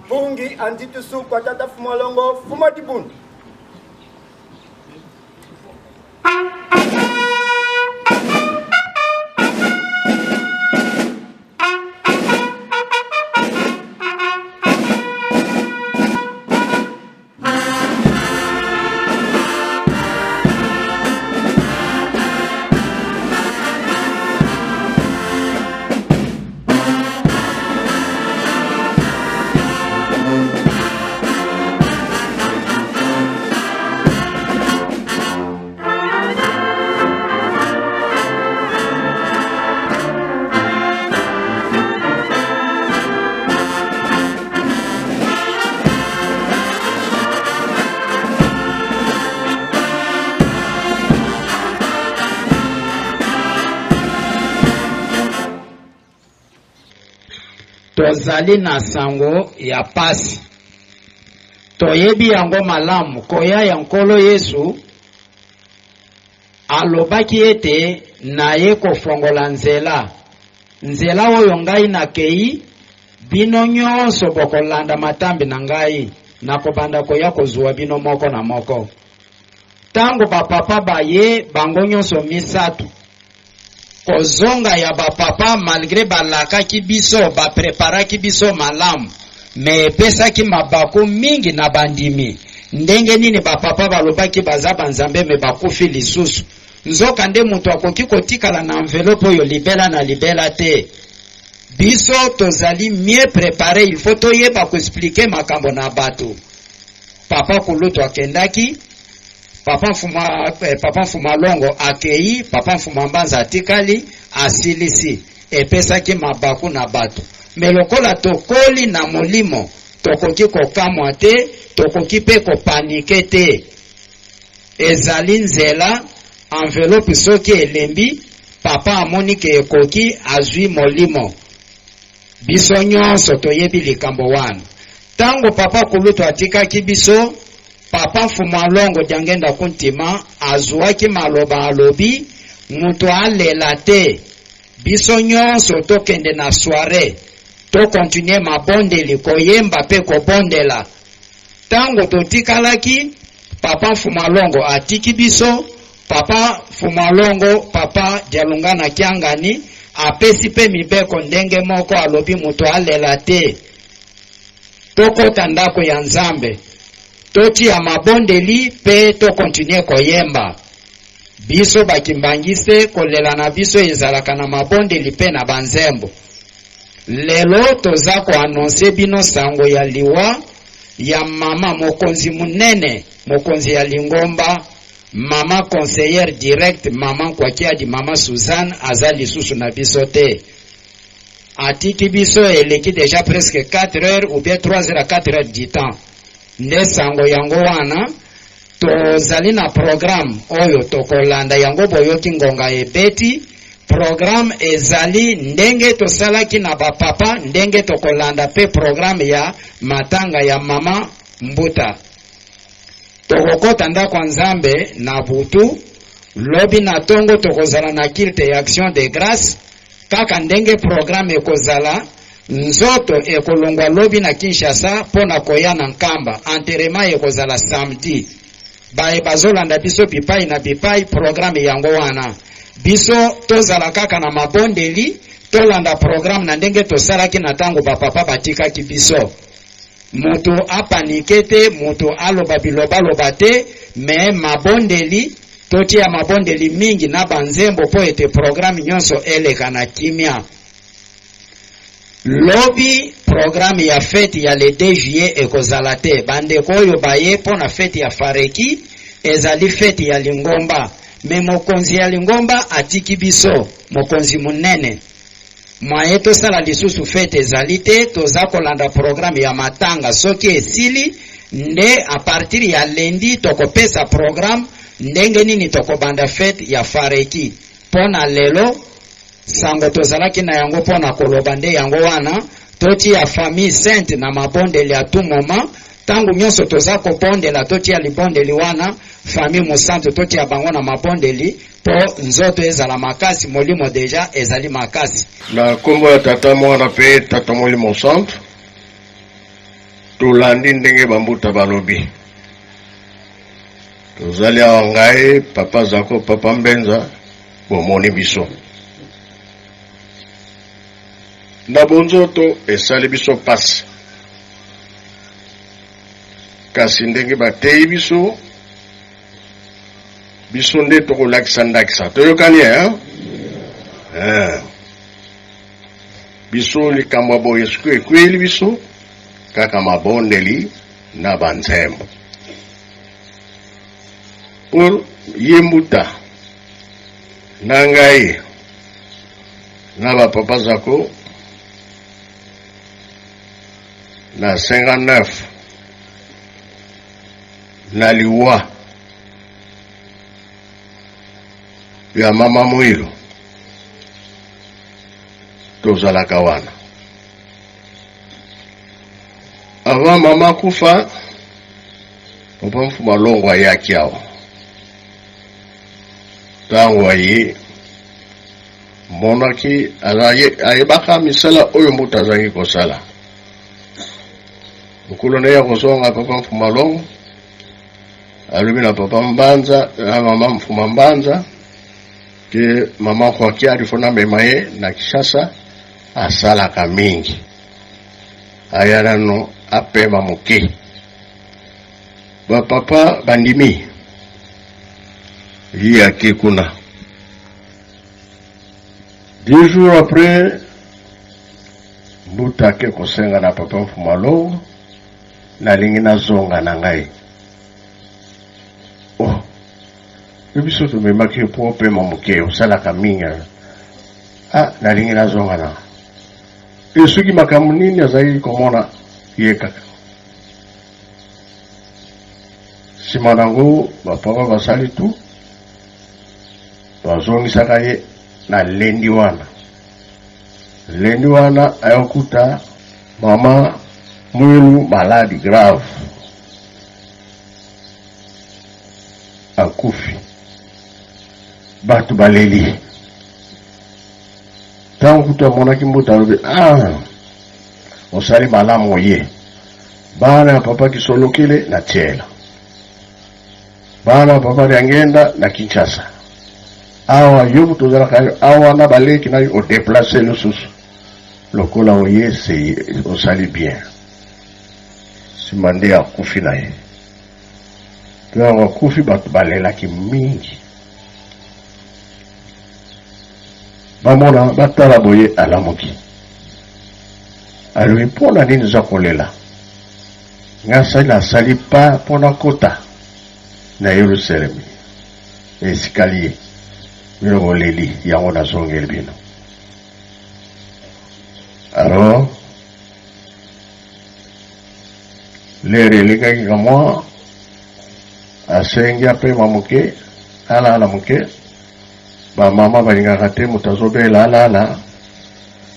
Bungi antitusu kwa tata fumalongo fuma dibun. Tozali na sango ya pasi. Toyebi yango malamu koya ya nkolo Yesu alobaki ete na ye kofongola nzela. Nzela oyo ngai na kei bino nyonso bokolanda matambi na ngai na kobanda koya kozwa bino moko na moko. Tango bapapa baye bango nyonso misatu. Kozonga ya bapapa malgré balaka ki biso ba prepara ki biso malamu me pesa ki mabaku mingi na bandimi ndenge nini bapapa balobaki baza banzambe me bakufi lisusu nzoka nde mutu akoki kotikala na envelope oyo libela na libela te biso tozali mieux préparé il faut toyeba ko expliquer makambo na bato papa kulutu akendaki Papa Mfuma Longo akei, Papa Mfuma Mbanza atikali, asilisi, epesa ki mabaku na bato. Melokola tokoli na molimo, tokoki kokamwa te, tokoki pe kopanike te. Ezali nzela, envelope soki elembi, papa amoni ke ekoki azwi molimo. Biso nyonso toyebi likambo wana. Tango papa kulutu atikaki biso, Papa Mfuma Longo jangenda kuntima azuaki maloba alobi mutu alela te biso nyonso tokende na soirée to continuer mabondeli koyemba pe kobondela tango totikalaki Papa Mfuma Longo atiki biso Papa Mfuma Longo papa Jalungana Kiangani apesi pe mibeko ndenge moko alobi mutu alela te tokota ndako ya Nzambe toti ya mabondeli pe to continue koyemba biso bakimbangise kolela na biso ezalaka na mabondeli pe na banzembo lelo toza ko annoncer bino sango ya liwa ya mama mokonzi munene mokonzi ya Lingomba mama conseillère direct mama Kwakiadi mama Suzanne azali susu na biso te atiki biso eleki déjà presque 4 heures ou bien 3 heures à 4 heures du temps nde sango yango wana tozali na programme oyo tokolanda yango boyoki ngonga ebeti programme ezali ndenge tosalaki na bapapa ndenge tokolanda pe programme ya matanga ya mama Mbuta tokokota ndako Nzambe na butu lobi na tongo tokozala na kilte ya action de grâce kaka ndenge programme ekozala nzoto ekolongwa lobi na Kinshasa pona koya na Nkamba enterrement ekozala samedi bae bazolanda biso bipai na bipai programme yango wana biso tozala kaka na mabondeli tolanda programme na ndenge tosalaki na tango bapapa batikaki biso mutu apanike te mutu aloba biloba loba te me mabondeli toti ya mabondeli mingi na banzembo po ete programme nyonso eleka na kimia lobi programme ya fête ya le 2 juillet ekozala te bandeko oyo baye pona fête ya Fareki ezali fête ya Lingomba me mokonzi ya Lingomba atiki biso mokonzi munene mwaye tosala lisusu fête ezali te toza kolanda programme ya matanga soki esili nde a partir ya lendi tokopesa programme ndenge nini tokobanda fete ya fareki pona lelo sango tozalaki na yango pona koloba nde yango wana toti ya famille sainte na mabondeli ya tout moment tangu nyonso toza kopondela toti ya libondeli wana famille mosantu toti ya bango na mabondeli po nzoto ezala makasi molimo deja ezali makasi na kombo ya tata mwana pe tata molimo santu tolandi ndenge bambuta balobi tozali awa ngai papa zako papa mbenza bomoni biso na bonzoto esali biso pasi kasi ndenge batei biso nde tokolakisa ndakisa toyokani biso likambo boye siku ekweli biso kaka mabondeli na banzembo pour yembuta na ngai na bapapa zako na 59 na liwa ya mama Mwilo tozalaka wana avant mama kufa papa mfuma longo ayaki awa tango aye monaki ayebaka misala oyo mbuta azangi kosala mokolo na ya kozonga papa mfuma longo alobi na papa mbanza na mama mfuma mbanza ke mama kwaki alifona mema ye na Kishasa asalaka mingi ayana no apema moke bapapa bandimi yaki kuna 10 jours après mbuta ke kosenga na papa mfuma longo nalingi nazonga na ngai biso tumemaki po pema moke osalaka mingi nalingi nazonga na esuki makambo nini azali komona ye kaka nsima nango bapapa basali tu bazongisaka ye na lendi wana ayokuta mama Mwilu maladi grave akufi batu baleli tango kuta monaki mbuta alobi osali malamu ye bana ya papa kisolokele na tiela bana ya papa liangenda na Kinshasa awa yobu tozalaka awa na baleki na o déplacer lususu lokola oye se osali bien simande akufi na ye tango akufi batu balelaki mingi bamona batala boye alamuki alobi mpona nini za kolela ngasali nasali pa mpona kota na Yerusalemi esikalie bino boleli yango nazongeli bino alors lere elekaki ka mwa asengi apema moke alala moke bamama balingaka te moto azobela alala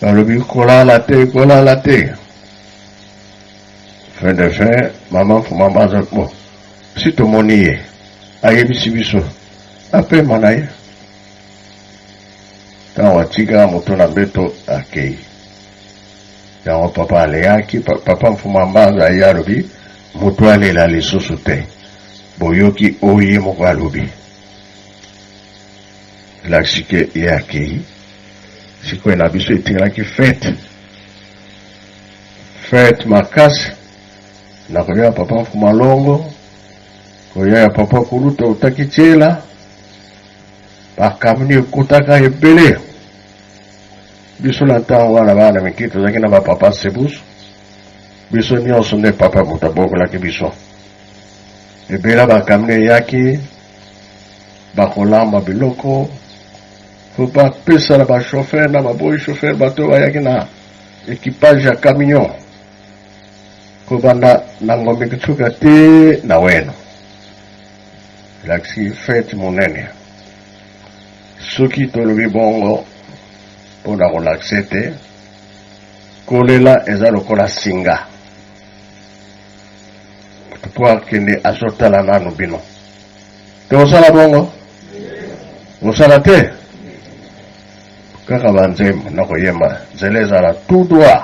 balobi kolala te fin de fin mama mfuma mbanza bo si tomoni ye ayebisi biso apema na ye ntango atika moto na mbeto akei yango papa aleyaki papa mfuma mbanza aye alobi moto alela lisusu te boyoki oye moko alobi lakisike ye akei sikoyo na biso etingelaki fete makasi na kolia ya papa mfuma longo kolia ya papa kuluta utaki tiela bakamuni ekutaka ebele biso na ntango wana bana miki tozalaki na bapapa sebusu biso nyonso nde papa moto abokolaki biso ebela bakamuni eyaki bakolamba biloko faut pas pesa na ba chauffeur na maboy chauffeur bato bayaki na équipage ya camion kubanda na ngombe kichuka te na weno laksi fete monene soki tolobi bongo mpona kolakse te kolela eza lokola singa po akende azotala nanu bino tokosala bongo kosala te kaka banzembo na koyemba nzela ezala tout droit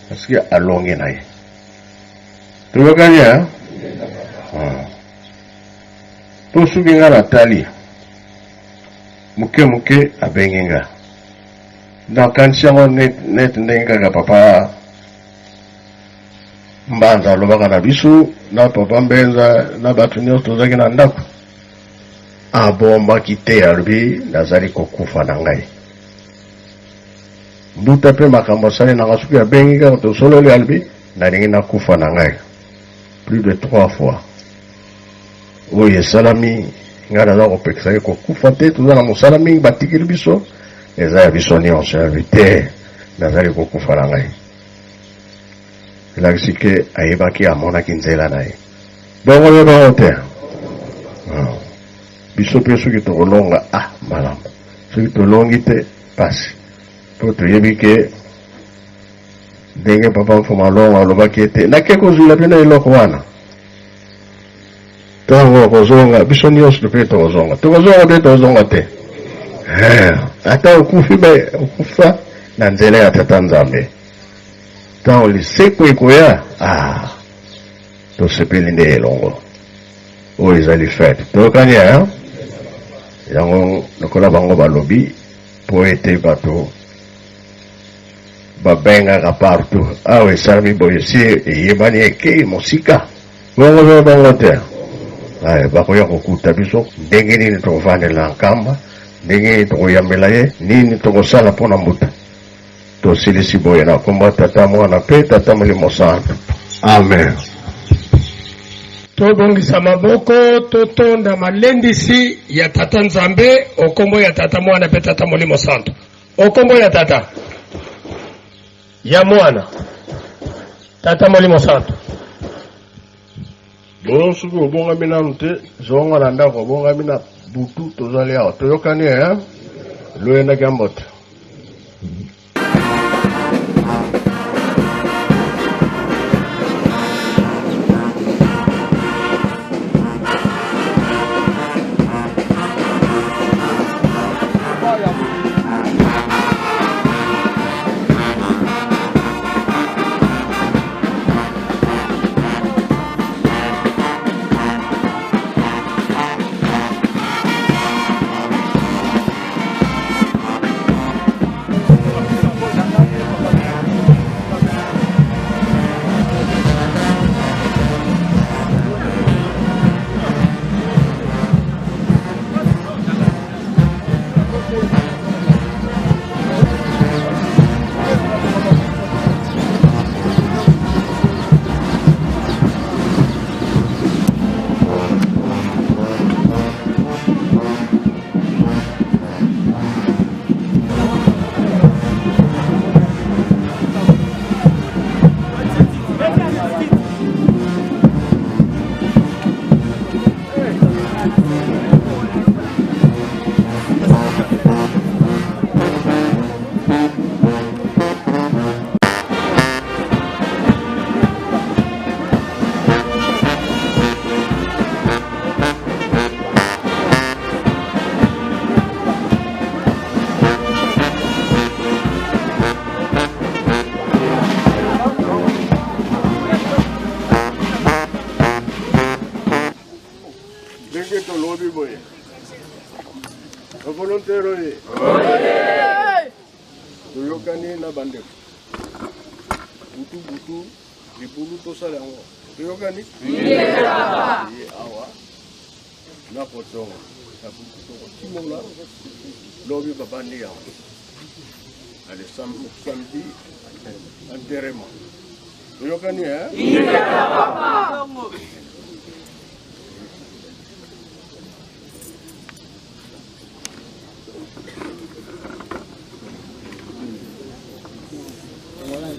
parceke alongi na ye toyokani po soki nga natali muke abengi nga nakanisi yango neti ndenge kaka papa mbanza alobaka na biso na papa mbenza na bato nyonso tozalaki na ndako abombaki te alobi nazali kokufa na ngai mbuta mpe makambo asali nanga soki abengi kaka tosololi alobi nalingi nakufa na ngai plus de 3 fois oyo esalami ngai naza kopekisaki kokufa te toza na mosala mingi batikili biso eza ya biso nyonso yabi te nazali kokufa na ngai elakisi ke ayebaki amonaki nzela na ye bongo yo bango te biso mpe soki tokolonga malamu soki tolongi te pasi po toyebi ke ndenge papa mfuma longa alobaki ete nake kozwila mpe na eloko wana ntango kozonga biso nyonso mpe tokozonga te tozonga te ata okufi be okufa na nzela ya tata nzambe ntango liseko ekoya tosepeli nde elongo oyo ezali fete toyokani yango lokola bango balobi po ete bato babengaka partout awa esalami boye si eyebani ekei mosika bongo bango te bakoya kokuta biso ndenge nini tokofandela na nkamba ndenge nini tokoyambela ye nini tokosala mpona mbuta tosilisi boye na kombo tata mwana mpe tata molimo santo amen. Tobongisa maboko totonda malendisi ya tata nzambe okombo ya tata mwana pe tata molimo santo okombo ya tata ya mwana tata molimo santo bolo soki obongami nanu te zonga na ndako obongami na butu tozali awa toyokani loyendaki ya mbote toyokani na bandeko butu libulu tosala yango toyokani awa na potongo na butu timola lobi babandi yango ale samedi enterrement toyokani Voilà.